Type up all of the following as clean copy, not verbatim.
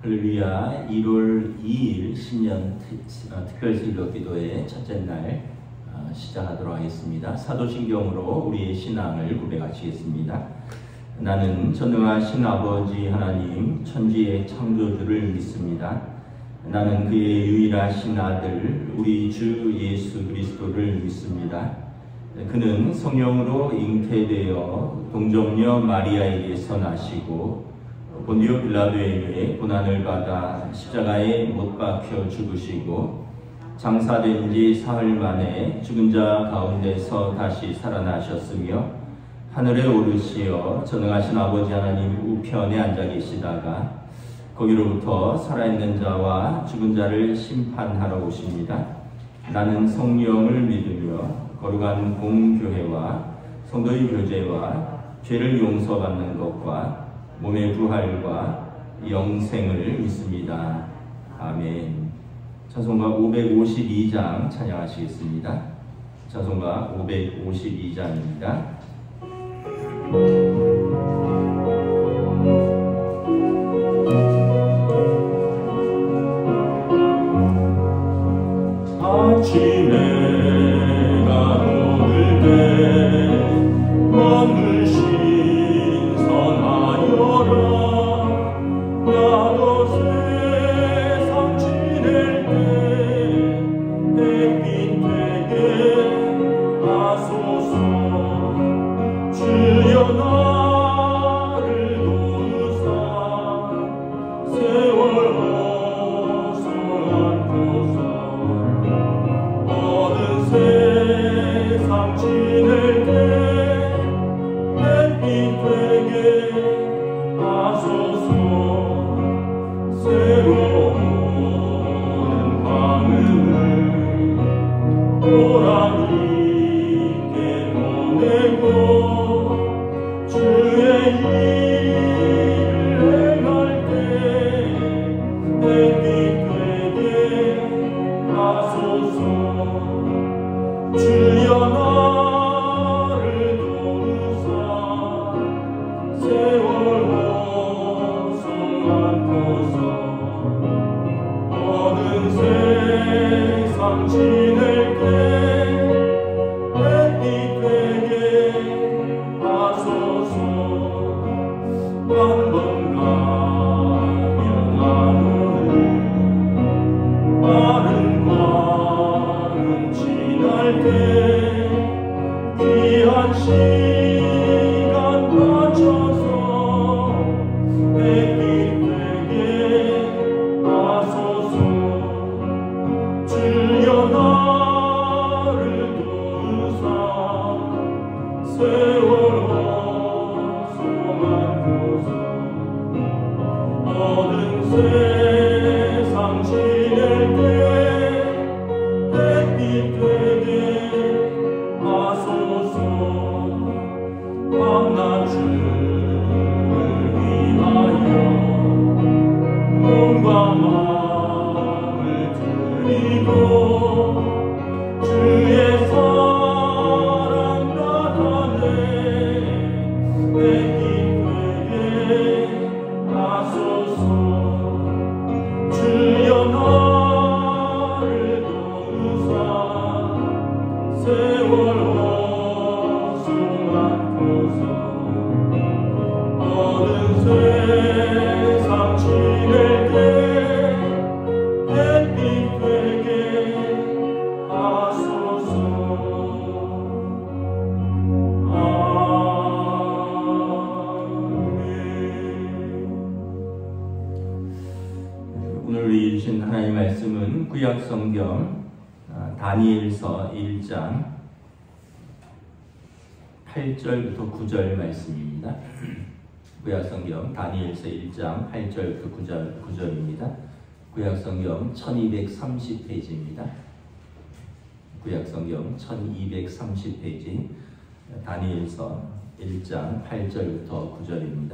할렐루야. 1월 2일 신년 특별 새벽 기도의 첫째 날 시작하도록 하겠습니다. 사도신경으로 우리의 신앙을 고백하시겠습니다. 나는 전능하신 아버지 하나님 천지의 창조주를 믿습니다. 나는 그의 유일하신 아들 우리 주 예수 그리스도를 믿습니다. 그는 성령으로 잉태되어 동정녀 마리아에게서 나시고 본디오 빌라도에 의해 고난을 받아 십자가에 못 박혀 죽으시고 장사된 지 사흘 만에 죽은 자 가운데서 다시 살아나셨으며 하늘에 오르시어 전능하신 아버지 하나님 우편에 앉아 계시다가 거기로부터 살아있는 자와 죽은 자를 심판하러 오십니다. 나는 성령을 믿으며 거룩한 공교회와 성도의 교제와 죄를 용서받는 것과 몸의 부활과 영생을 믿습니다. 아멘. 찬송가 552장 찬양하시겠습니다. 찬송가 552장입니다. 아침에 가로을 때 먼물 신선하여라. 나도 세상 지낼 때 햇빛 되게 하소서. 주여 나를 도우사 세월 어서 안고서 어느 세상 지낼 때 햇빛 되게 하소서. 새로운 밤을 보람있게 보내고 주의 일을 행할 때 햇빛 되게 하소서. 주여 나를 도우사 세월 어서 안고서 어느 세상 지낼 때 햇빛 되게 하소서. 한 번 가면 안 오는 빠른 광은 지날 때 귀한 시간 맞춰서 햇빛 되게 하소서. 주여 나를 도우사 세월 어서 안고서 어느 세상 지낼 때 햇빛 되게 하소서. 밤낮을 위하여 몸과 마음을 드리고 주의 사랑 나타내 햇빛 되게 하소서. 주여 나를 도우사 세월 어서 안고서 어느 세상 지낼 때 햇빛 되게 하소서. 아멘. 오늘 우리 주신 하나님의 말씀은 구약 성경 다니엘서 1장 8절부터 9절 말씀입니다. 구약성경 다니엘서 1장 8절부터 9절입니다. 구약성경 1230페이지입니다. 구약성경 1230페이지 다니엘서 1장 8절부터 9절입니다.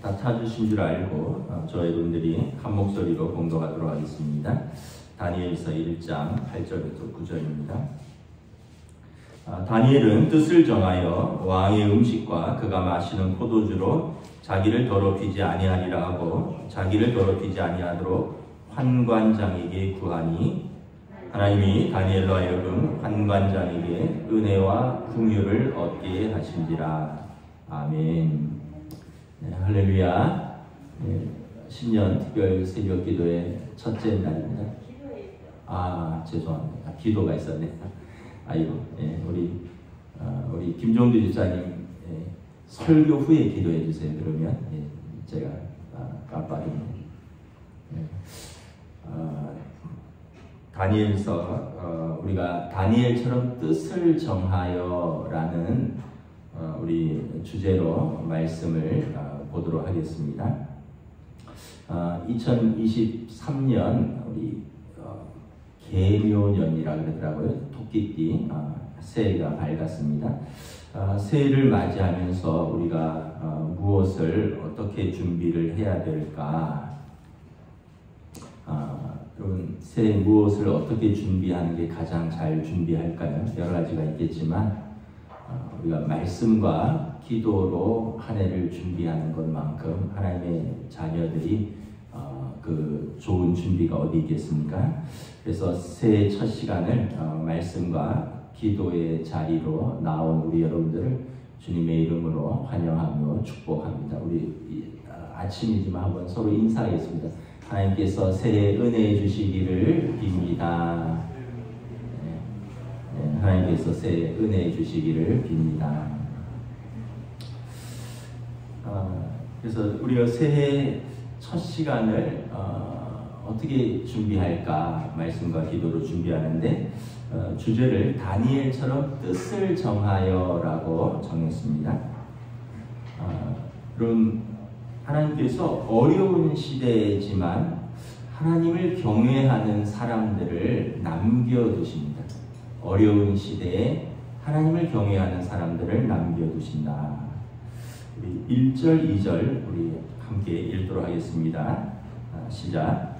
다 찾으신 줄 알고 저 여러분들이 한 목소리로 공독하도록 하겠습니다. 다니엘서 1장 8절부터 9절입니다. 다니엘은 뜻을 정하여 왕의 음식과 그가 마시는 포도주로 자기를 더럽히지 아니하리라 하고 자기를 더럽히지 아니하도록 환관장에게 구하니 하나님이 다니엘로 하여금 환관장에게 은혜와 긍휼을 얻게 하신지라. 아멘. 네, 할렐루야. 네, 신년 특별 새벽 기도의 첫째 날입니다. 죄송합니다. 기도가 있었네. 아이고, 우리 김종두 집사님 설교 후에 기도해 주세요. 그러면 제가 깜빡이네. 다니엘서 우리가 다니엘처럼 뜻을 정하여라는 우리 주제로 말씀을 보도록 하겠습니다. 2023년 우리 개묘년이라 그러더라고요. 토끼띠 새해가 밝았습니다. 새해를 맞이하면서 우리가 무엇을 어떻게 준비를 해야 될까? 여러분, 새해 무엇을 어떻게 준비하는 게 가장 잘 준비할까요? 여러 가지가 있겠지만 우리가 말씀과 기도로 한 해를 준비하는 것만큼 하나님의 자녀들이 그 좋은 준비가 어디 있겠습니까? 그래서 새해 첫 시간을 말씀과 기도의 자리로 나온 우리 여러분들을 주님의 이름으로 환영하며 축복합니다. 우리 아침이지만 한번 서로 인사하겠습니다. 하나님께서 새해 은혜해 주시기를 빕니다. 하나님께서 새해 은혜해 주시기를 빕니다. 그래서 우리가 새해 첫 시간을 어떻게 준비할까 말씀과 기도로 준비하는데 주제를 다니엘처럼 뜻을 정하여라고 정했습니다. 그럼 하나님께서 어려운 시대지만 하나님을 경외하는 사람들을 남겨두십니다. 어려운 시대에 하나님을 경외하는 사람들을 남겨두신다. 우리 1절, 2절 우리 함께 읽도록 하겠습니다. 시작.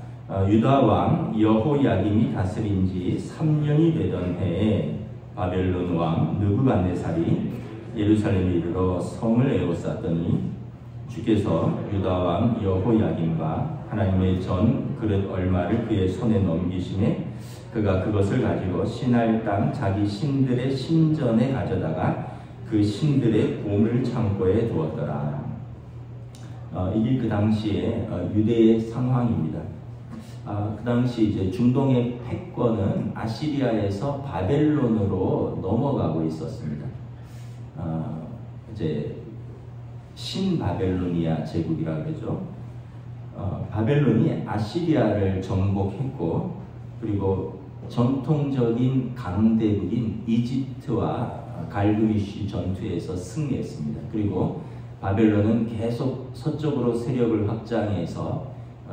유다 왕 여호야김이 다스린 지 3년이 되던 해에 바벨론 왕 느부갓네살이 예루살렘에 이르러 성을 에워쌌더니 주께서 유다 왕 여호야김과 하나님의 전 그릇 얼마를 그의 손에 넘기심에 그가 그것을 가지고 시날 땅 자기 신들의 신전에 가져다가 그 신들의 보물 창고에 두었더라. 이게 그 당시에 유대의 상황입니다. 그 당시 이제 중동의 패권은 아시리아에서 바벨론으로 넘어가고 있었습니다. 이제 신바벨로니아 제국이라 그러죠. 바벨론이 아시리아를 정복했고 그리고 전통적인 강대국인 이집트와 갈그미쉬 전투에서 승리했습니다. 그리고 바벨론은 계속 서쪽으로 세력을 확장해서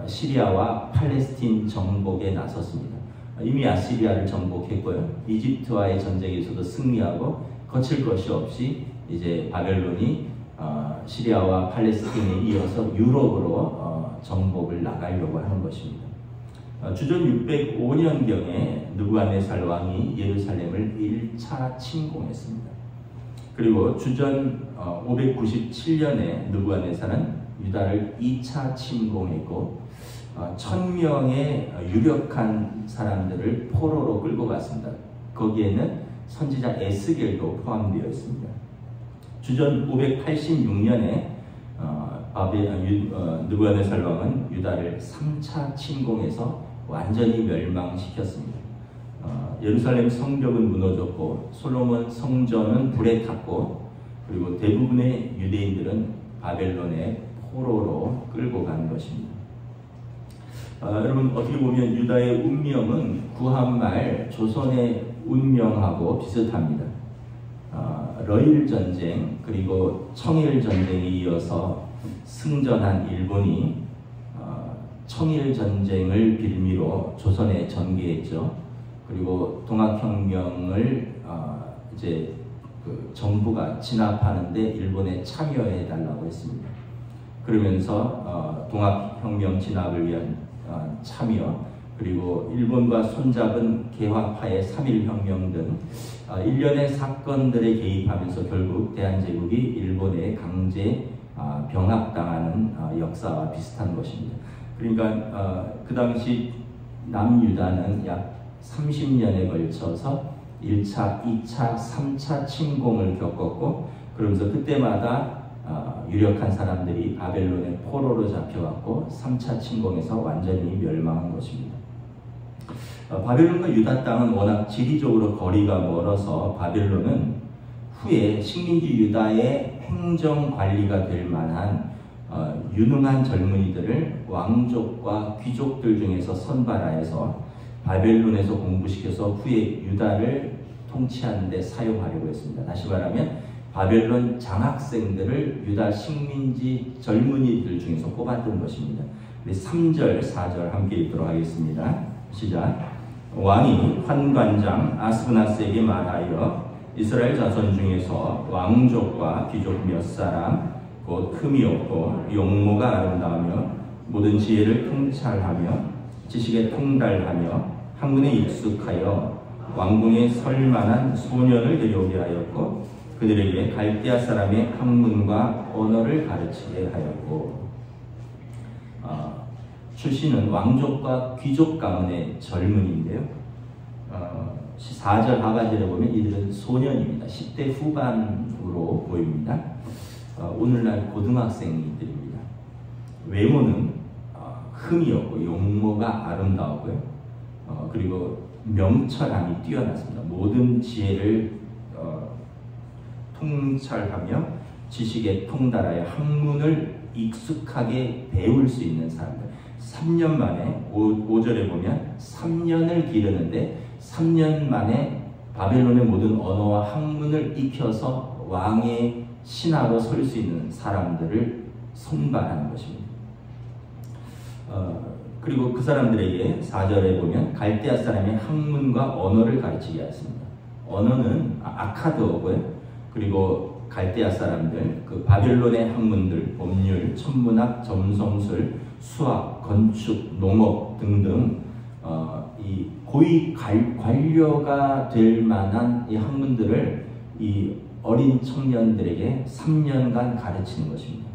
시리아와 팔레스틴 정복에 나섰습니다. 이미 아시리아를 정복했고요. 이집트와의 전쟁에서도 승리하고 거칠 것이 없이 이제 바벨론이 시리아와 팔레스틴에 이어서 유럽으로 정복을 나가려고 하는 것입니다. 주전 605년경에 느부갓네살 왕이 예루살렘을 1차 침공했습니다. 그리고 주전 597년에 느부갓네살은 유다를 2차 침공했고 1000명의 유력한 사람들을 포로로 끌고 갔습니다. 거기에는 선지자 에스겔도 포함되어 있습니다. 주전 586년에 느부갓네살 왕은 유다를 3차 침공해서 완전히 멸망시켰습니다. 예루살렘 성벽은 무너졌고 솔로몬 성전은 불에 탔고 그리고 대부분의 유대인들은 바벨론의 포로로 끌고 간 것입니다. 여러분 어떻게 보면 유다의 운명은 구한말 조선의 운명하고 비슷합니다. 러일 전쟁 그리고 청일 전쟁에 이어서 승전한 일본이 청일 전쟁을 빌미로 조선에 전개했죠. 그리고 동학혁명을 이제 그 정부가 진압하는데 일본에 참여해 달라고 했습니다. 그러면서 동학혁명 진압을 위한 참여 그리고 일본과 손잡은 개화파의 3.1혁명 등 일련의 사건들에 개입하면서 결국 대한제국이 일본에 강제 병합당하는 역사와 비슷한 것입니다. 그러니까 그 당시 남유다는 약 30년에 걸쳐서 1차, 2차, 3차 침공을 겪었고, 그러면서 그때마다 유력한 사람들이 바벨론의 포로로 잡혀갔고 3차 침공에서 완전히 멸망한 것입니다. 바벨론과 유다 땅은 워낙 지리적으로 거리가 멀어서 바벨론은 후에 식민지 유다의 행정 관리가 될 만한 유능한 젊은이들을 왕족과 귀족들 중에서 선발하여서 바벨론에서 공부시켜서 후에 유다를 통치하는 데 사용하려고 했습니다. 다시 말하면 바벨론 장학생들을 유다 식민지 젊은이들 중에서 뽑았던 것입니다. 우리 3절, 4절 함께 읽도록 하겠습니다. 시작. 왕이 환관장 아스브나스에게 말하여 이스라엘 자손 중에서 왕족과 귀족 몇 사람 곧 흠이 없고 용모가 아름다우며 모든 지혜를 통찰하며 지식에 통달하며 학문에 익숙하여 왕궁에 설 만한 소년을 데려오게 하였고 그들에게 갈대아 사람의 학문과 언어를 가르치게 하였고 출신은 왕족과 귀족 가문의 젊은이인데요. 4절 하반절에 보면 이들은 소년입니다. 10대 후반으로 보입니다. 오늘날 고등학생들입니다. 외모는 흠이 없고 용모가 아름다우고요. 그리고 명철함이 뛰어났습니다. 모든 지혜를 통찰하며 지식에 통달하여 학문을 익숙하게 배울 수 있는 사람들. 3년 만에 5절에 보면 3년을 기르는데 3년 만에 바벨론의 모든 언어와 학문을 익혀서 왕의 신하로 설 수 있는 사람들을 선발하는 것입니다. 그리고 그 사람들에게 4절에 보면 갈대아 사람의 학문과 언어를 가르치게 하였습니다. 언어는 아카드어고요. 그리고 갈대아 사람들, 그 바벨론의 학문들, 법률, 천문학, 점성술, 수학, 건축, 농업 등등 이 고위 관료가 될 만한 이 학문들을 이 어린 청년들에게 3년간 가르치는 것입니다.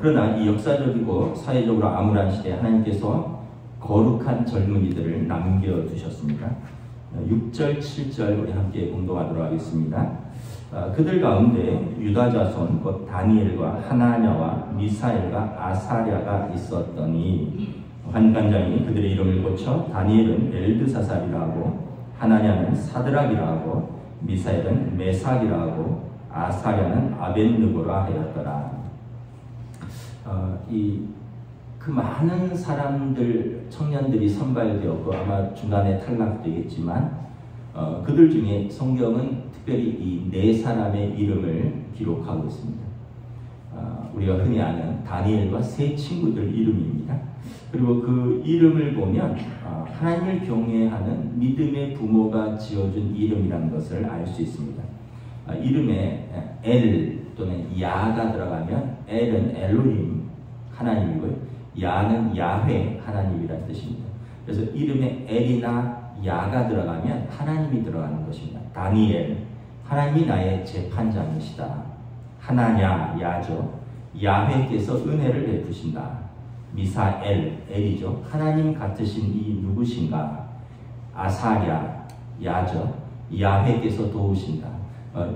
그러나 이 역사적이고 사회적으로 암울한 시대에 하나님께서 거룩한 젊은이들을 남겨두셨습니다. 6절, 7절 우리 함께 공동하도록 하겠습니다. 그들 가운데 유다 자손 곧 다니엘과 하나냐와 미사엘과 아사랴가 있었더니 환관장이 그들의 이름을 고쳐 다니엘은 벨드사살이라 하고 하나냐는 사드락이라 하고 미사엘은 메삭이라 하고 아사랴는 아벳느고라 하였더라. 그 많은 사람들, 청년들이 선발되었고 아마 중간에 탈락되겠지만 그들 중에 성경은 특별히 이 네 사람의 이름을 기록하고 있습니다. 우리가 흔히 아는 다니엘과 세 친구들 이름입니다. 그리고 그 이름을 보면 하나님을 경외하는 믿음의 부모가 지어준 이름이라는 것을 알 수 있습니다. 이름에 엘 또는 야가 들어가면 엘은 엘로힘 하나님이고요. 야는 야훼 하나님이라는 뜻입니다. 그래서 이름에 엘이나 야가 들어가면 하나님이 들어가는 것입니다. 다니엘, 하나님이 나의 재판장이시다. 하나냐, 야죠. 야훼께서 은혜를 베푸신다. 미사엘, 엘이죠. 하나님 같으신 이 누구신가? 아사랴, 야죠. 야훼께서 도우신다.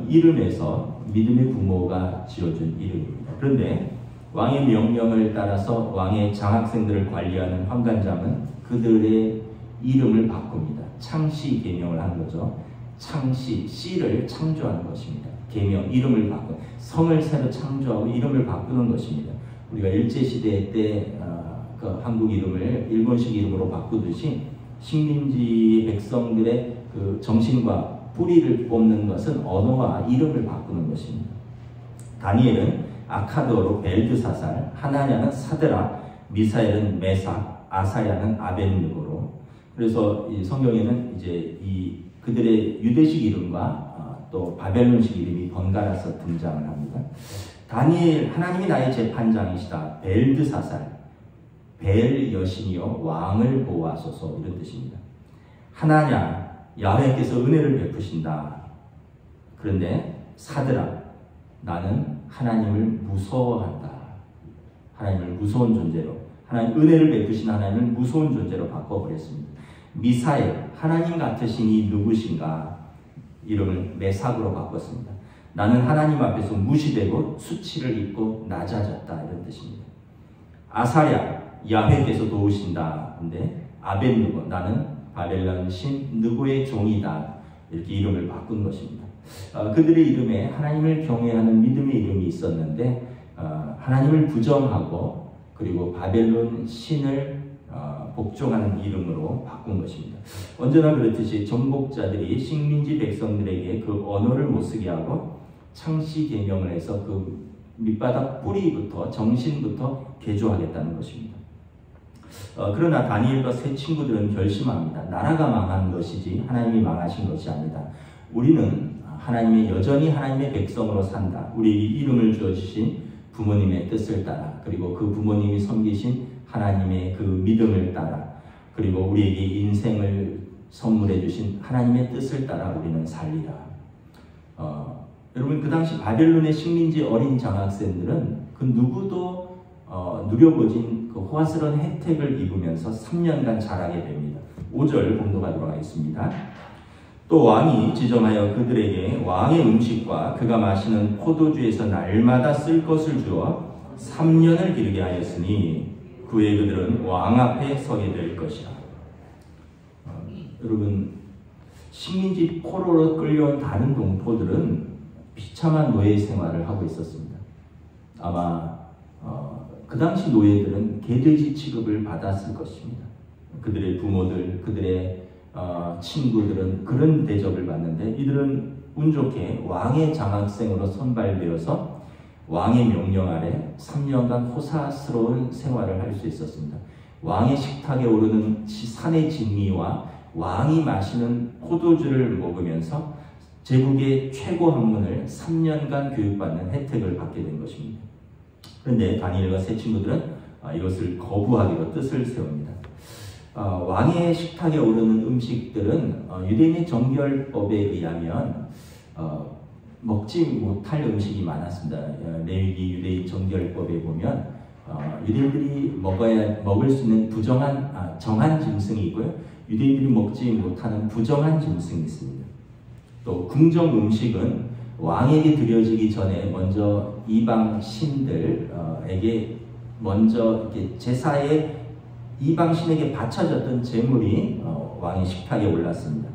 이름에서 믿음의 부모가 지어준 이름입니다. 그런데 왕의 명령을 따라서 왕의 장학생들을 관리하는 환관장은 그들의 이름을 바꿉니다. 창시 계명을 한 거죠. 창시, 씨를 창조하는 것입니다. 계명, 이름을 바꾸는, 성을 새로 창조하고 이름을 바꾸는 것입니다. 우리가 일제시대 때 그 한국 이름을 일본식 이름으로 바꾸듯이 식민지 백성들의 그 정신과 뿌리를 뽑는 것은 언어와 이름을 바꾸는 것입니다. 다니엘은 아카드어로 벨드사살, 하나냐는 사드락, 미사엘은 메삭, 아사야는 아벳느고로. 그래서 이 성경에는 이제 이 그들의 유대식 이름과 또 바벨론식 이름이 번갈아서 등장을 합니다. 다니엘, 하나님이 나의 재판장이시다. 벨드사살, 벨 여신이여 왕을 보호하소서 이런 뜻입니다. 하나냐 야훼께서 은혜를 베푸신다. 그런데 사드라 나는 하나님을 무서워한다. 하나님을 무서운 존재로 하나님 은혜를 베푸신 하나님을 무서운 존재로 바꿔버렸습니다. 미사엘 하나님 같으신 이 누구신가 이름을 메삭으로 바꿨습니다. 나는 하나님 앞에서 무시되고 수치를 입고 낮아졌다 이런 뜻입니다. 아사랴 야훼께서 도우신다. 근데 아벤누고 나는 바벨론 신 느고의 종이다 이렇게 이름을 바꾼 것입니다. 그들의 이름에 하나님을 경외하는 믿음의 이름이 있었는데 하나님을 부정하고 그리고 바벨론 신을 복종하는 이름으로 바꾼 것입니다. 언제나 그렇듯이 정복자들이 식민지 백성들에게 그 언어를 못 쓰게 하고 창시 계명을 해서 그 밑바닥 뿌리부터 정신부터 개조하겠다는 것입니다. 그러나 다니엘과 세 친구들은 결심합니다. 나라가 망한 것이지 하나님이 망하신 것이 아니다. 우리는 여전히 하나님의 백성으로 산다. 우리에게 이름을 주어주신 부모님의 뜻을 따라 그리고 그 부모님이 섬기신 하나님의 그 믿음을 따라 그리고 우리에게 인생을 선물해 주신 하나님의 뜻을 따라 우리는 살리라. 여러분 그 당시 바벨론의 식민지 어린 장학생들은 그 누구도 누려보진 그 호화스러운 혜택을 입으면서 3년간 자라게 됩니다. 5절 공독하도록 하겠습니다. 또 왕이 지정하여 그들에게 왕의 음식과 그가 마시는 포도주에서 날마다 쓸 것을 주어 3년을 기르게 하였으니 그 후에 그들은 왕 앞에 서게 될 것이라. 여러분 식민지 포로로 끌려온 다른 동포들은 비참한 노예 생활을 하고 있었습니다. 아마 그 당시 노예들은 개돼지 취급을 받았을 것입니다. 그들의 부모들, 그들의 친구들은 그런 대접을 받는데 이들은 운 좋게 왕의 장학생으로 선발되어서 왕의 명령 아래 3년간 호사스러운 생활을 할 수 있었습니다. 왕의 식탁에 오르는 산의 진미와 왕이 마시는 포도주를 먹으면서 제국의 최고 학문을 3년간 교육받는 혜택을 받게 된 것입니다. 그런데 다니엘과 세 친구들은 이것을 거부하기로 뜻을 세웁니다. 왕의 식탁에 오르는 음식들은 유대인의 정결법에 의하면 먹지 못할 음식이 많았습니다. 레위기 유대인 정결법에 보면 유대인들이 먹을 수 있는 정한 짐승이 있고요. 유대인들이 먹지 못하는 부정한 짐승이 있습니다. 또 궁정 음식은 왕에게 드려지기 전에 먼저 이방 신들에게 먼저 이렇게 제사에 이방 신에게 바쳐졌던 제물이 왕의 식탁에 올랐습니다.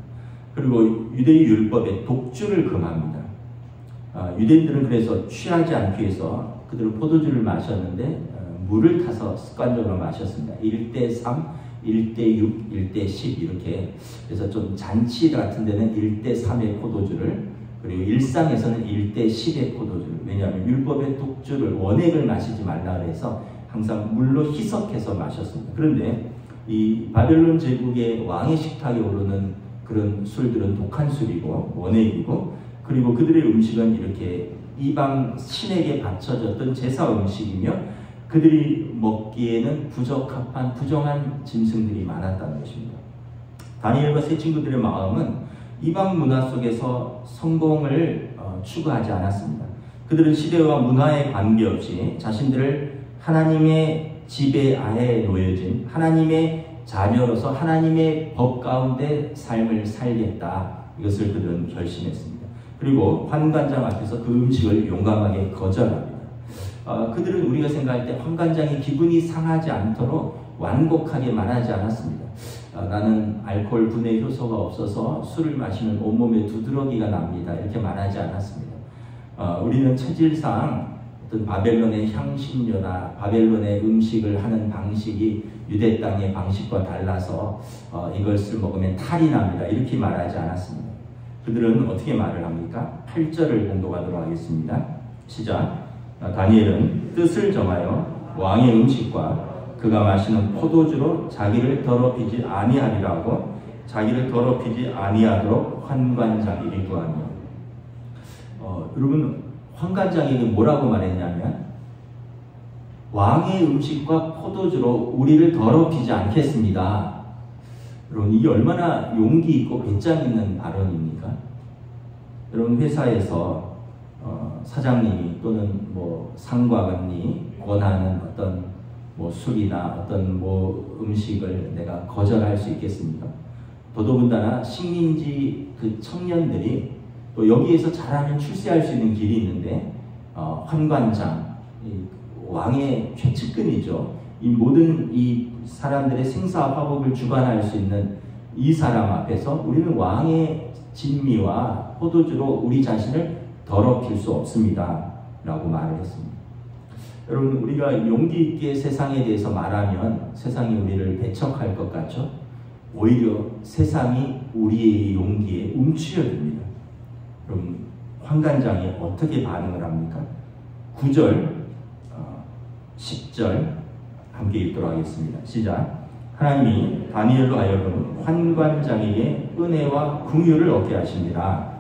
그리고 유대의 율법에 독주를 금합니다. 유대인들은 그래서 취하지 않기 위해서 그들은 포도주를 마셨는데 물을 타서 습관적으로 마셨습니다. 1대3, 1대6, 1대10 이렇게. 그래서 좀 잔치 같은 데는 1대3의 포도주를 그리고 일상에서는 1대10의 포도주를. 왜냐하면 율법의 독주를 원액을 마시지 말라 해서 항상 물로 희석해서 마셨습니다. 그런데 이 바벨론 제국의 왕의 식탁에 오르는 그런 술들은 독한 술이고 원액이고 그리고 그들의 음식은 이렇게 이방 신에게 바쳐졌던 제사 음식이며 그들이 먹기에는 부적합한 부정한 짐승들이 많았다는 것입니다. 다니엘과 세 친구들의 마음은 이방 문화 속에서 성공을 추구하지 않았습니다. 그들은 시대와 문화에 관계없이 자신들을 하나님의 지배하에 놓여진 하나님의 자녀로서 하나님의 법 가운데 삶을 살겠다. 이것을 그들은 결심했습니다. 그리고 환관장 앞에서 그 음식을 용감하게 거절합니다. 그들은 우리가 생각할 때 환관장이 기분이 상하지 않도록 완곡하게 말하지 않았습니다. 나는 알코올 분해 효소가 없어서 술을 마시면 온몸에 두드러기가 납니다. 이렇게 말하지 않았습니다. 우리는 체질상 어떤 바벨론의 향신료나 바벨론의 음식을 하는 방식이 유대 땅의 방식과 달라서 이것을 먹으면 탈이 납니다. 이렇게 말하지 않았습니다. 그들은 어떻게 말을 합니까? 8절을 공독하도록 하겠습니다. 시작. 다니엘은 뜻을 정하여 왕의 음식과 그가 마시는 포도주로 자기를 더럽히지 아니하리라고 자기를 더럽히지 아니하도록 환관장에게 구하며. 여러분 환관장에게 뭐라고 말했냐면 왕의 음식과 포도주로 우리를 더럽히지 않겠습니다. 여러분, 이게 얼마나 용기 있고 배짱 있는 발언입니까? 여러분, 회사에서 사장님이 또는 뭐 상관이 권하는 어떤 뭐 술이나 어떤 뭐 음식을 내가 거절할 수 있겠습니까? 더더군다나 식민지 그 청년들이 또 여기에서 잘하면 출세할 수 있는 길이 있는데 환관장, 왕의 최측근이죠. 이 모든 이 사람들의 생사화복을 주관할 수 있는 이 사람 앞에서 우리는 왕의 진미와 포도주로 우리 자신을 더럽힐 수 없습니다 라고 말을 했습니다. 여러분, 우리가 용기 있게 세상에 대해서 말하면 세상이 우리를 배척할 것 같죠? 오히려 세상이 우리의 용기에 움츠려듭니다. 여러분, 환관장이 어떻게 반응을 합니까? 9절, 10절 함께 읽도록 하겠습니다. 시작. 하나님이 다니엘로 하여금 환관장에게 은혜와 긍휼을 얻게 하십니다.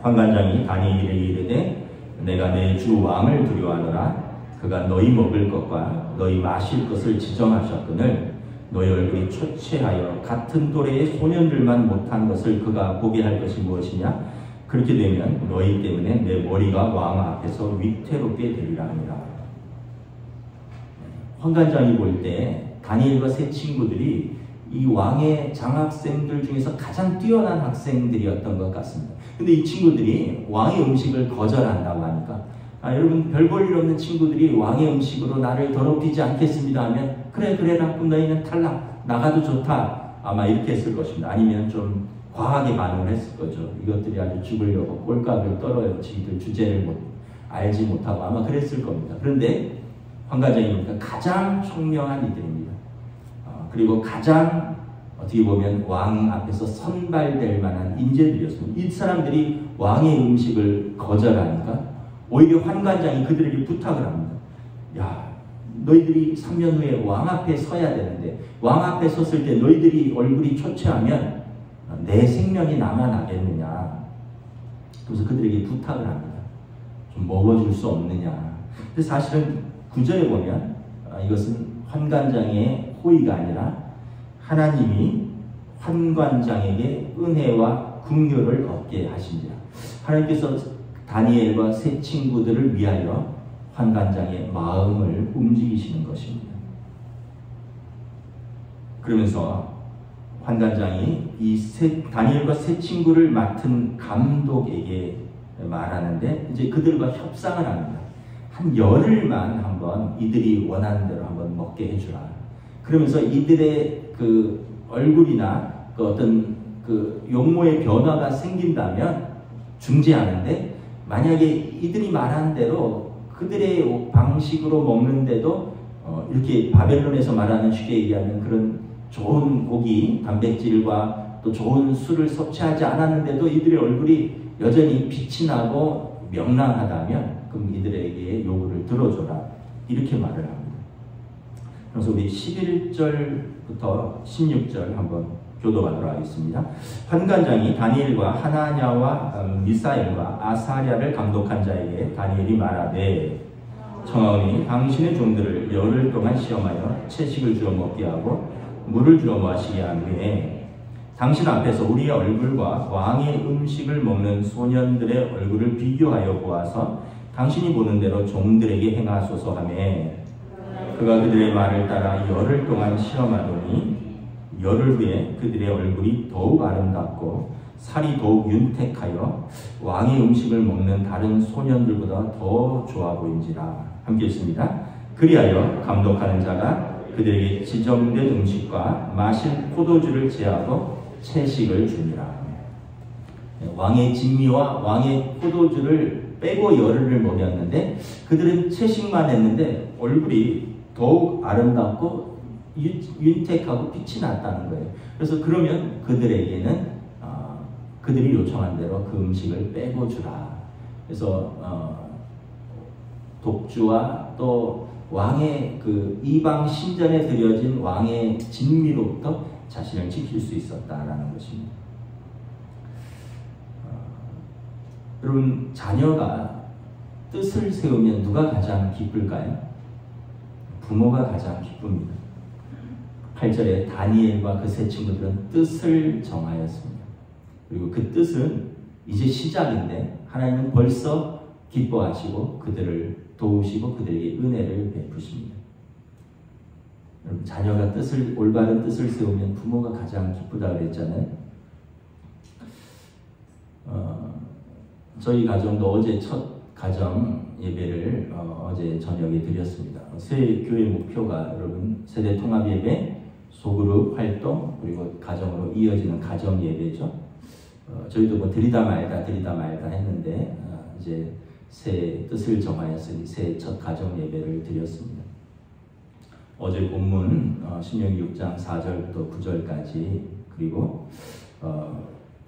환관장이 다니엘에게 이르되 내가 내 주 왕을 두려워하노라. 그가 너희 먹을 것과 너희 마실 것을 지정하셨거늘 너희 얼굴이 초췌하여 같은 또래의 소년들만 못한 것을 그가 보게 할 것이 무엇이냐? 그렇게 되면 너희 때문에 내 머리가 왕 앞에서 위태롭게 되리라 하니라. 환관장이 볼 때 다니엘과 세 친구들이 이 왕의 장학생들 중에서 가장 뛰어난 학생들이었던 것 같습니다. 근데 이 친구들이 왕의 음식을 거절한다고 하니까 여러분, 별 볼 일 없는 친구들이 왕의 음식으로 나를 더럽히지 않겠습니다 하면 그래 그럼 너희는 탈락, 나가도 좋다, 아마 이렇게 했을 것입니다. 아니면 좀 과하게 반응을 했을 거죠. 이것들이 아주 죽으려고 꼴값을 떨어요. 지들 주제를 알지 못하고 아마 그랬을 겁니다. 그런데 환관장이니까 가장 총명한 이들입니다. 그리고 가장 어떻게 보면 왕 앞에서 선발될 만한 인재들이었습니다. 이 사람들이 왕의 음식을 거절하니까 오히려 환관장이 그들에게 부탁을 합니다. 야, 너희들이 3년 후에 왕 앞에 서야 되는데 왕 앞에 섰을 때 너희들이 얼굴이 초췌하면 내 생명이 남아나겠느냐. 그래서 그들에게 부탁을 합니다. 좀 먹어줄 수 없느냐. 근데 사실은 9절에 보면 이것은 환관장의 호의가 아니라 하나님이 환관장에게 은혜와 긍휼을 얻게 하신지라. 하나님께서 다니엘과 세 친구들을 위하여 환관장의 마음을 움직이시는 것입니다. 그러면서 환관장이 이 다니엘과 세 친구를 맡은 감독에게 말하는데 이제 그들과 협상을 합니다. 한 열흘만 한번 이들이 원하는 대로 한번 먹게 해주라. 그러면서 이들의 그 얼굴이나 그 어떤 그 용모의 변화가 생긴다면 중재하는데, 만약에 이들이 말한 대로 그들의 방식으로 먹는데도 이렇게 바벨론에서 말하는 쉽게 얘기하는 그런 좋은 고기, 단백질과 또 좋은 술을 섭취하지 않았는데도 이들의 얼굴이 여전히 빛이 나고 명랑하다면 그럼 이들에게 요구를 들어줘라. 이렇게 말을 합니다. 그래서 우리 11절부터 16절 한번 교도하도록 하겠습니다. 환관장이 다니엘과 하나냐와 미사엘과 아사랴를 감독한 자에게 다니엘이 말하되 청하오니 당신의 종들을 열흘 동안 시험하여 채식을 주어 먹게 하고 물을 주어 마시게 한 후에 당신 앞에서 우리의 얼굴과 왕의 음식을 먹는 소년들의 얼굴을 비교하여 보아서 당신이 보는 대로 종들에게 행하소서 하며 그가 그들의 말을 따라 열흘 동안 시험하더니 열흘 후에 그들의 얼굴이 더욱 아름답고 살이 더욱 윤택하여 왕의 음식을 먹는 다른 소년들보다 더 좋아 보인지라. 함께 읽습니다. 그리하여 감독하는 자가 그들에게 지정된 음식과 마실 포도주를 제하고 채식을 주니라. 왕의 진미와 왕의 포도주를 빼고 열흘을 먹였는데 그들은 채식만 했는데 얼굴이 더욱 아름답고 윤택하고 빛이 났다는 거예요. 그래서 그러면 그들에게는 그들이 요청한 대로 그 음식을 빼고 주라. 그래서 독주와 또 왕의 그 이방 신전에 드려진 왕의 진미로부터 자신을 지킬 수 있었다라는 것입니다. 여러분, 자녀가 뜻을 세우면 누가 가장 기쁠까요? 부모가 가장 기쁩니다. 8절에 다니엘과 그 세 친구들은 뜻을 정하였습니다. 그리고 그 뜻은 이제 시작인데 하나님은 벌써 기뻐하시고 그들을 도우시고 그들에게 은혜를 베푸십니다. 여러분, 자녀가 올바른 뜻을 세우면 부모가 가장 기쁘다 그랬잖아요. 저희 가정도 어제 첫 가정 예배를 어제 저녁에 드렸습니다. 새 교회 목표가 여러분 세대 통합 예배, 소그룹 활동, 그리고 가정으로 이어지는 가정 예배죠. 저희도 뭐 드리다 말다 했는데 이제 새 뜻을 정하였으니 새 첫 가정 예배를 드렸습니다. 어제 본문 신명기 6장 4절부터 9절까지 그리고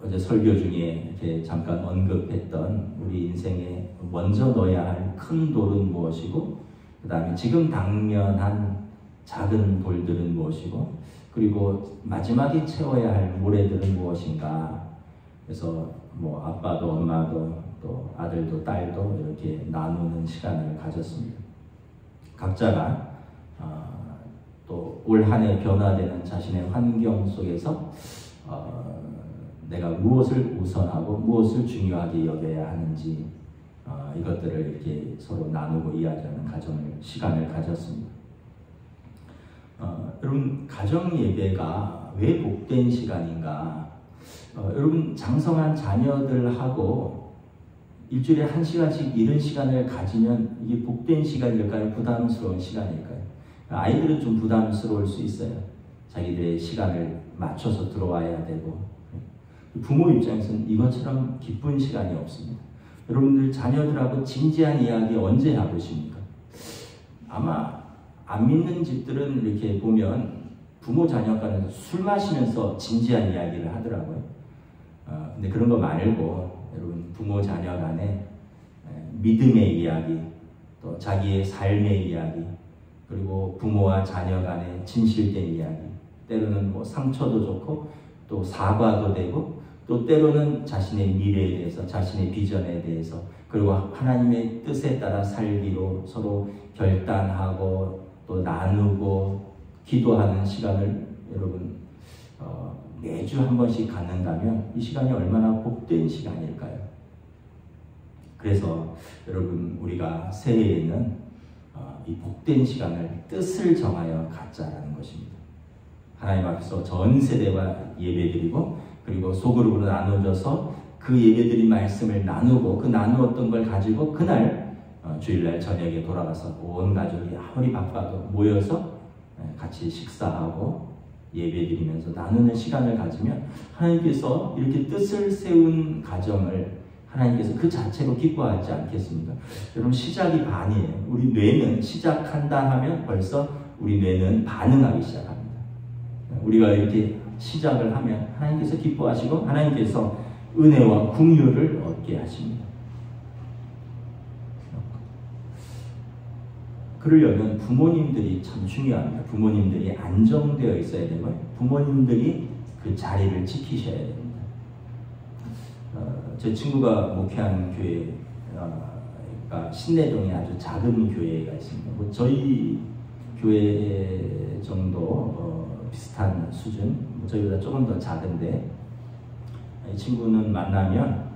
어제 설교 중에 이렇게 잠깐 언급했던 우리 인생에 먼저 넣어야 할 큰 돌은 무엇이고 그 다음에 지금 당면한 작은 돌들은 무엇이고 그리고 마지막에 채워야 할 모래들은 무엇인가. 그래서 뭐 아빠도 엄마도 또 아들도 딸도 이렇게 나누는 시간을 가졌습니다. 각자가 또 올 한 해 변화되는 자신의 환경 속에서 내가 무엇을 우선하고 무엇을 중요하게 여겨야 하는지 이것들을 이렇게 서로 나누고 이야기하는 시간을 가졌습니다. 여러분, 가정 예배가 왜 복된 시간인가? 여러분, 장성한 자녀들하고 일주일에 1시간씩 이런 시간을 가지면 이게 복된 시간일까요? 부담스러운 시간일까요? 아이들은 좀 부담스러울 수 있어요. 자기들의 시간을 맞춰서 들어와야 되고. 부모 입장에서는 이것처럼 기쁜 시간이 없습니다. 여러분들 자녀들하고 진지한 이야기 언제 해보십니까? 아마 안 믿는 집들은 이렇게 보면 부모 자녀 간에 술 마시면서 진지한 이야기를 하더라고요. 근데 그런 거 말고 여러분 부모 자녀 간에 믿음의 이야기, 또 자기의 삶의 이야기, 그리고 부모와 자녀 간에 진실된 이야기, 때로는 뭐 상처도 좋고 또 사과도 되고 또 때로는 자신의 미래에 대해서, 자신의 비전에 대해서, 그리고 하나님의 뜻에 따라 살기로 서로 결단하고 또 나누고 기도하는 시간을 여러분 매주 한 번씩 갖는다면 이 시간이 얼마나 복된 시간일까요? 그래서 여러분 우리가 새해에는 이 복된 시간을 뜻을 정하여 갖자라는 것입니다. 하나님 앞에서 전 세대와 예배드리고 그리고 소그룹으로 나눠져서 그 예배드린 말씀을 나누고 그 나누었던 걸 가지고 그날 주일날 저녁에 돌아가서 온 가족이 아무리 바빠도 모여서 같이 식사하고 예배드리면서 나누는 시간을 가지면 하나님께서 이렇게 뜻을 세운 가정을 하나님께서 그 자체로 기뻐하지 않겠습니까? 여러분 시작이 반이에요. 우리 뇌는 시작한다 하면 벌써 우리 뇌는 반응하기 시작합니다. 우리가 이렇게 시작을 하면 하나님께서 기뻐하시고 하나님께서 은혜와 긍휼을 얻게 하십니다. 그러려면 부모님들이 참 중요합니다. 부모님들이 안정되어 있어야 되고 부모님들이 그 자리를 지키셔야 됩니다. 제 친구가 목회하는 교회가 신내동에 아주 작은 교회가 있습니다. 뭐 저희 교회 정도 비슷한 수준, 저희보다 조금 더 작은데 이 친구는 만나면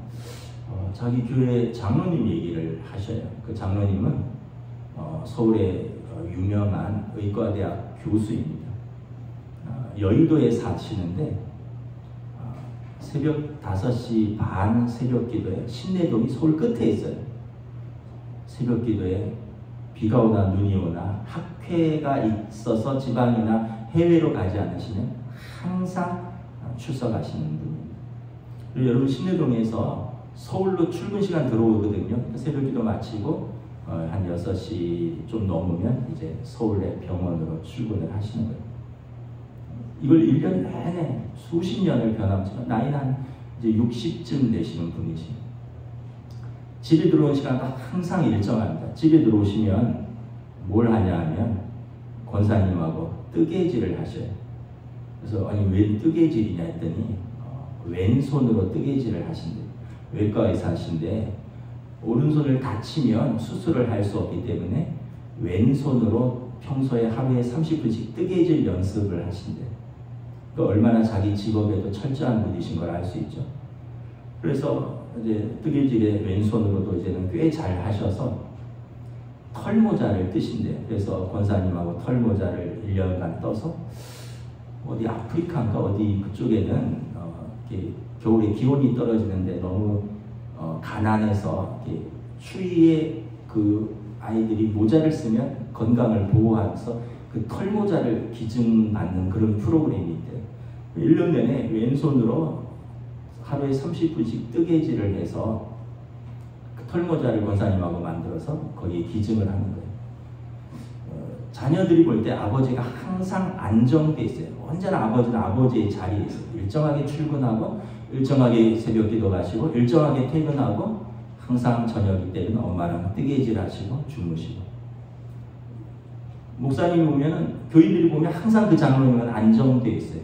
자기 교회 장로님 얘기를 하셔요. 그 장로님은 서울의 유명한 의과대학 교수입니다. 여의도에 사시는데 새벽 5시 반 새벽 기도에 신내동이 서울 끝에 있어요. 새벽 기도에 비가 오나 눈이 오나 학회가 있어서 지방이나 해외로 가지 않으시면 항상 출석하시는 분입니다. 그리고 여러분 신내동에서 서울로 출근 시간 들어오거든요. 새벽 기도 마치고 한 6시 좀 넘으면 이제 서울의 병원으로 출근을 하시는 거예요. 이걸 1년 내내 수십 년을 변함없이 나이는 한 이제 60쯤 되시는 분이십니다. 집에 들어온 시간도 항상 일정합니다. 집에 들어오시면 뭘 하냐 하면 권사님하고 뜨개질을 하셔요. 그래서 아니 왜 뜨개질이냐 했더니 왼손으로 뜨개질을 하신대요. 외과 의사신데 오른손을 다치면 수술을 할 수 없기 때문에 왼손으로 평소에 하루에 30분씩 뜨개질 연습을 하신대요. 얼마나 자기 직업에도 철저한 분이신 걸 알 수 있죠. 그래서 이제 뜨개질에 왼손으로도 이제는 꽤 잘 하셔서 털모자를 뜨신대요. 그래서 권사님하고 털모자를 1년간 떠서 어디 아프리카인가 어디 그쪽에는 이렇게 겨울에 기온이 떨어지는데 너무 가난해서 이렇게 추위에 그 아이들이 모자를 쓰면 건강을 보호하면서 그 털모자를 기증받는 그런 프로그램이 있대요. 1년 내내 왼손으로 하루에 30분씩 뜨개질을 해서 그 털모자를 권사님하고 만들어서 거기에 기증을 하는 거예요. 자녀들이 볼 때 아버지가 항상 안정돼 있어요. 언제나 아버지는 아버지의 자리에 있어요. 일정하게 출근하고 일정하게 새벽 기도 가시고 일정하게 퇴근하고 항상 저녁 때는 엄마랑 뜨개질 하시고 주무시고. 목사님 보면은 교인들이 보면 항상 그 장로님은 안정돼 있어요.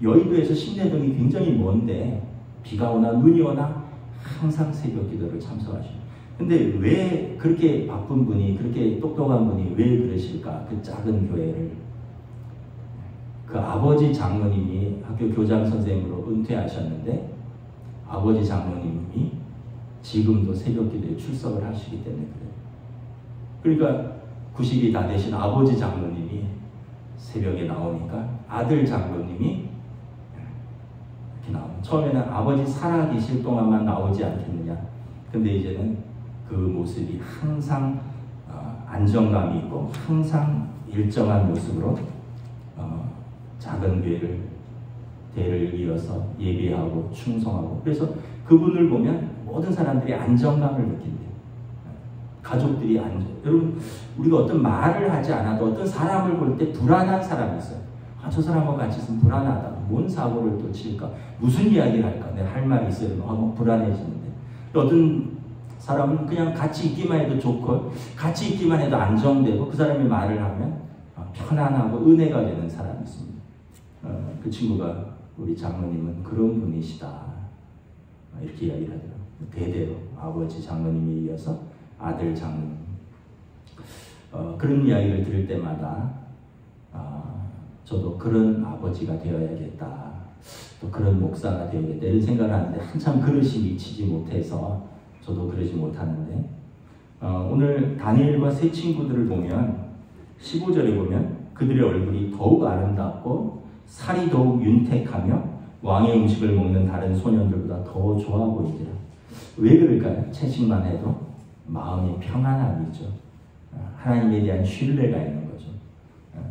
여의도에서 신내동이 굉장히 먼데 비가 오나 눈이 오나 항상 새벽 기도를 참석하시고. 근데 왜 그렇게 바쁜 분이, 그렇게 똑똑한 분이 왜 그러실까? 그 작은 교회를. 그 아버지 장로님이 학교 교장 선생님으로 은퇴하셨는데 아버지 장로님이 지금도 새벽 기도에 출석을 하시기 때문에 그래요. 그러니까 90이 다 되신 아버지 장로님이 새벽에 나오니까 아들 장로님이 이렇게 나오고, 처음에는 아버지 살아계실 동안만 나오지 않겠느냐. 근데 이제는 그 모습이 항상 안정감이 있고 항상 일정한 모습으로 작은 교회를 대를 이어서 예배하고 충성하고. 그래서 그분을 보면 모든 사람들이 안정감을 느낀대요. 가족들이 여러분, 우리가 어떤 말을 하지 않아도 어떤 사람을 볼 때 불안한 사람이 있어요. 저 사람하고 같이 있으면 불안하다. 뭔 사고를 또 칠까? 무슨 이야기를 할까? 내가 할 말이 있어요. 하고 불안해지는데. 어떤 사람은 그냥 같이 있기만 해도 좋고 같이 있기만 해도 안정되고 그 사람이 말을 하면 편안하고 은혜가 되는 사람이 있습니다. 그 친구가 우리 장로님은 그런 분이시다. 이렇게 이야기를 하더라고요. 대대로 아버지 장로님이 이어서 아들 장로님. 그런 이야기를 들을 때마다 저도 그런 아버지가 되어야겠다. 또 그런 목사가 되어야겠다. 이런 생각을 하는데 한참 그릇이 미치지 못해서 저도 그러지 못하는데 오늘 다니엘과 세 친구들을 보면 15절에 보면 그들의 얼굴이 더욱 아름답고 살이 더욱 윤택하며 왕의 음식을 먹는 다른 소년들보다 더 좋아 보이더라. 왜 그럴까요? 채식만 해도 마음의 평안함이죠. 하나님에 대한 신뢰가 있는 거죠.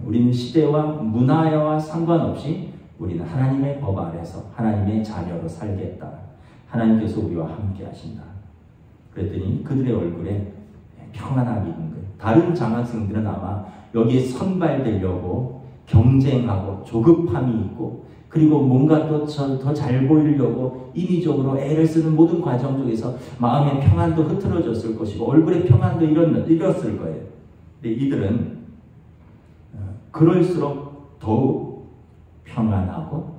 우리는 시대와 문화와 상관없이 우리는 하나님의 법 아래서 하나님의 자녀로 살겠다. 하나님께서 우리와 함께 하신다. 그랬더니 그들의 얼굴에 평안함이 있는 거예요. 다른 장학생들은 아마 여기에 선발되려고 경쟁하고 조급함이 있고 그리고 뭔가 또 더 잘 보이려고 인위적으로 애를 쓰는 모든 과정 중에서 마음의 평안도 흐트러졌을 것이고 얼굴의 평안도 잃었을 거예요. 근데 이들은 그럴수록 더욱 평안하고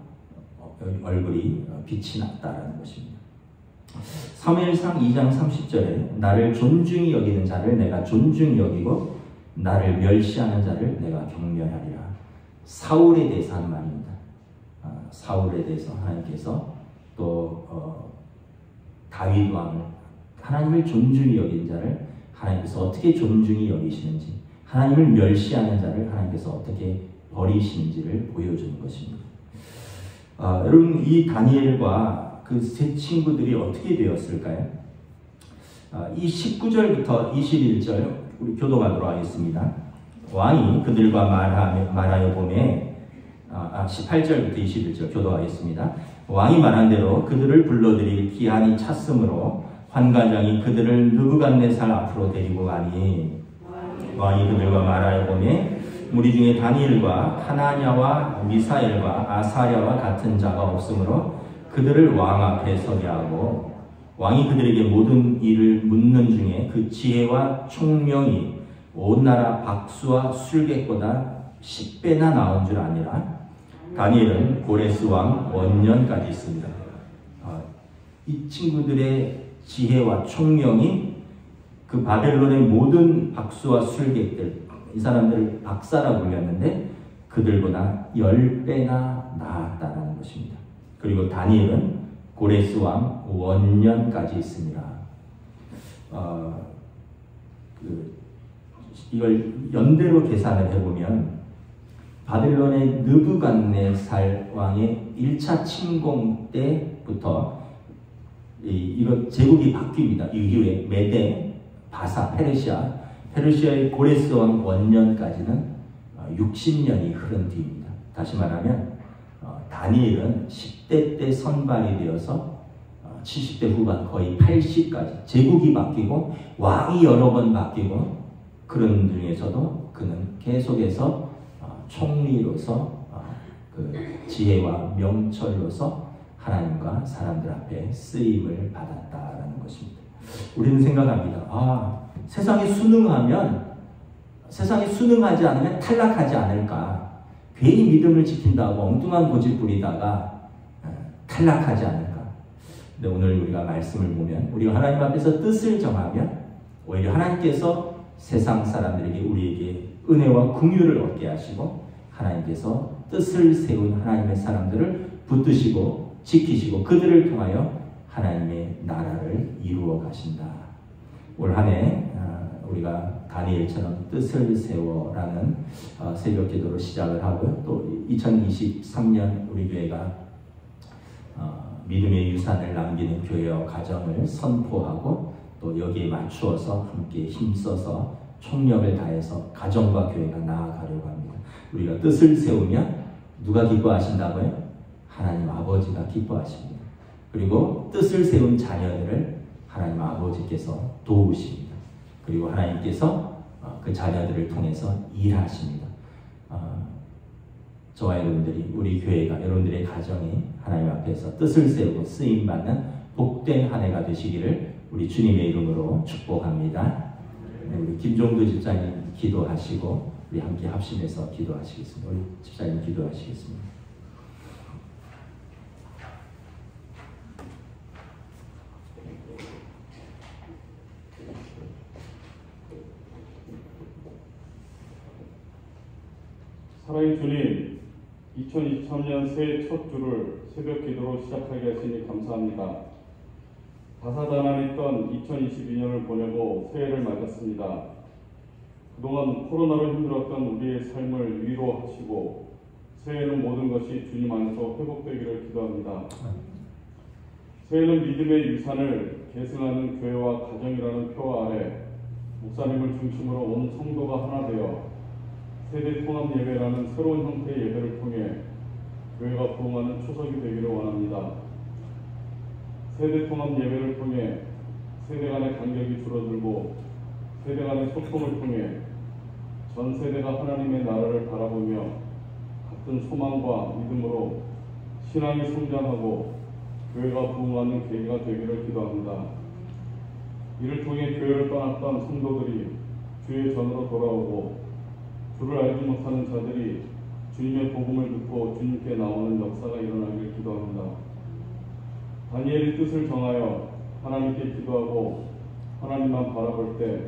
얼굴이 빛이 났다는 것입니다. 사무엘상 2장 30절에 나를 존중히 여기는 자를 내가 존중히 여기고 나를 멸시하는 자를 내가 경멸하리라. 사울에 대해서 하는 말입니다. 사울에 대해서 하나님께서 또 다윗 왕을 하나님을 존중히 여긴 자를 하나님께서 어떻게 존중히 여기시는지, 하나님을 멸시하는 자를 하나님께서 어떻게 버리시는지를 보여주는 것입니다. 여러분, 이 다니엘과 그 세 친구들이 어떻게 되었을까요? 이 19절부터 21절 우리 교독하도록 하겠습니다. 왕이 그들과 말하여 보매 18절부터 21절 교독하겠습니다. 왕이 말한 대로 그들을 불러들일 기한이 찼으므로 환관장이 그들을 느부갓네살 앞으로 데리고 가니 왕이 그들과 말하여 보매 무리 중에 다니엘과 하나냐와 미사엘과 아사랴와 같은 자가 없으므로 그들을 왕 앞에 서게 하고 왕이 그들에게 모든 일을 묻는 중에 그 지혜와 총명이 온 나라 박수와 술객보다 10배나 나온 줄 아니라 다니엘은 고레스 왕 원년까지 있습니다. 이 친구들의 지혜와 총명이 그 바벨론의 모든 박수와 술객들, 이 사람들을 박사라고 불렸는데 그들보다 10배나 나았다는 것입니다. 그리고 다니엘은 고레스 왕 원년까지 있습니다. 이걸 연대로 계산을 해보면 바벨론의 느부갓네살 왕의 1차 침공 때부터 이거 제국이 바뀝니다. 이후에 메데, 바사, 페르시아의 고레스 왕 원년까지는 60년이 흐른 뒤입니다. 다시 말하면 다니엘은 10대 때 선발이 되어서 70대 후반 거의 80까지 제국이 바뀌고 왕이 여러 번 바뀌고 그런 중에서도 그는 계속해서 총리로서 그 지혜와 명철로서 하나님과 사람들 앞에 쓰임을 받았다라는 것입니다. 우리는 생각합니다. 세상에 순응하지 않으면 탈락하지 않을까. 괜히 믿음을 지킨다고 엉뚱한 고집 부리다가 탈락하지 않을까. 근데 오늘 우리가 말씀을 보면 우리가 하나님 앞에서 뜻을 정하면 오히려 하나님께서 세상 사람들에게 우리에게 은혜와 긍휼을 얻게 하시고 하나님께서 뜻을 세운 하나님의 사람들을 붙드시고 지키시고 그들을 통하여 하나님의 나라를 이루어 가신다. 올 한 해 우리가 다니엘처럼 뜻을 세워라는 새벽 기도로 시작을 하고요. 또 2023년 우리 교회가 믿음의 유산을 남기는 교회와 가정을 선포하고 또 여기에 맞추어서 함께 힘써서 총력을 다해서 가정과 교회가 나아가려고 합니다. 우리가 뜻을 세우면 누가 기뻐하신다고요? 하나님 아버지가 기뻐하십니다. 그리고 뜻을 세운 자녀들을 하나님 아버지께서 도우십니다. 그리고 하나님께서 그 자녀들을 통해서 일하십니다. 저와 여러분들이 우리 교회가 여러분들의 가정이 하나님 앞에서 뜻을 세우고 쓰임받는 복된 한 해가 되시기를 우리 주님의 이름으로 축복합니다. 우리 김종도 집사님 기도하시고 우리 함께 합심해서 기도하시겠습니다. 우리 집사님 기도하시겠습니다. 사랑의 주님, 2023년 새해 첫 주를 새벽 기도로 시작하게 하시니 감사합니다. 다사다난했던 2022년을 보내고 새해를 맞았습니다. 그동안 코로나로 힘들었던 우리의 삶을 위로하시고 새해는 모든 것이 주님 안에서 회복되기를 기도합니다. 새해는 믿음의 유산을 계승하는 교회와 가정이라는 표 아래 목사님을 중심으로 온 성도가 하나 되어 세대 통합 예배라는 새로운 형태의 예배를 통해 교회가 부흥하는 초석이 되기를 원합니다. 세대 통합 예배를 통해 세대 간의 간격이 줄어들고 세대 간의 소통을 통해 전 세대가 하나님의 나라를 바라보며 같은 소망과 믿음으로 신앙이 성장하고 교회가 부흥하는 계기가 되기를 기도합니다. 이를 통해 교회를 떠났던 성도들이 주의 전으로 돌아오고 주를 알지 못하는 자들이 주님의 복음을 듣고 주님께 나오는 역사가 일어나길 기도합니다. 다니엘의 뜻을 정하여 하나님께 기도하고 하나님만 바라볼 때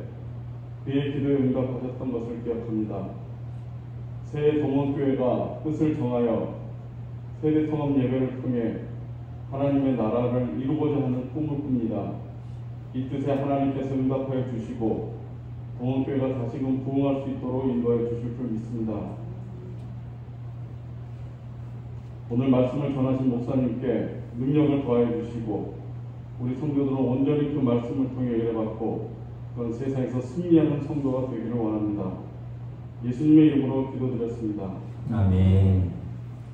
그의 기도에 응답하셨던 것을 기억합니다. 새해 동원교회가 뜻을 정하여 세대통합 예배를 통해 하나님의 나라를 이루고자 하는 꿈을 꿉니다. 이 뜻에 하나님께서 응답하여 주시고 동원교회가 다시금 부흥할 수 있도록 인도해 주실 줄 믿습니다. 오늘 말씀을 전하신 목사님께 능력을 더해 주시고 우리 성도들은 온전히 그 말씀을 통해 은혜받고 그런 세상에서 승리하는 성도가 되기를 원합니다. 예수님의 이름으로 기도드렸습니다. 아멘.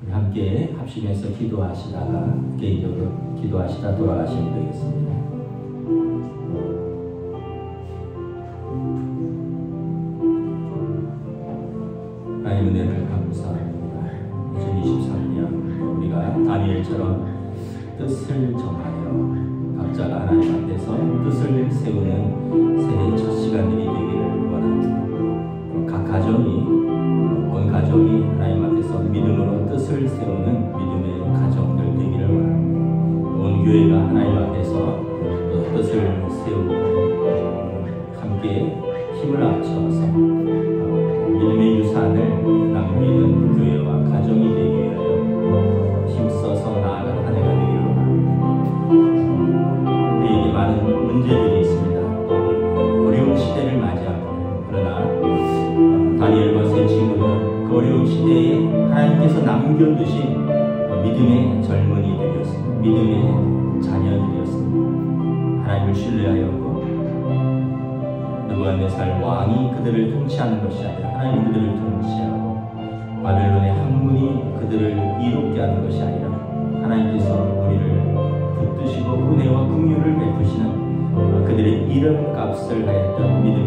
우리 함께 합심해서 기도하시다가 개인적으로 기도하시다 돌아가시면 되겠습니다. 하나님 은혜를 감사합니다. 2023년 우리가 다니엘처럼 뜻을 정하여 각자가 하나님 앞에서 뜻을 세우는 새해 첫 시간들이 되기를 원합니다. 각 가정이 온 가족이 하나님 앞에서 믿음으로 뜻을 세우는 믿음의 가정들 되기를 원합니다. 온 교회가 하나님 앞에서 뜻을 세우고 함께 힘을 합쳐서 믿음의 유산을 남기는 교회와 가정이 되기 위하여 힘써서 나아가는 한 해가 되기를 원합니다. 우리에게 많은 문제들이 있습니다. 어려운 시대를 맞이하고, 그러나 다니엘과 세 친구는 그 어려운 시대에 하나님께서 남겨두신 믿음의 젊은이 되었습니다. 믿음의 자녀들이었습니다. 하나님을 신뢰하였고, 느부갓네살 왕이 그들을 통치하는 것이 아니라 하나님 그들을 통치하고, 바벨론의 학문이 그들을 이롭게 하는 것이 아니라 하나님께서 우리를 붙드시고 은혜와 긍휼을 베푸시는 그들의 이름값을 하였던 믿음의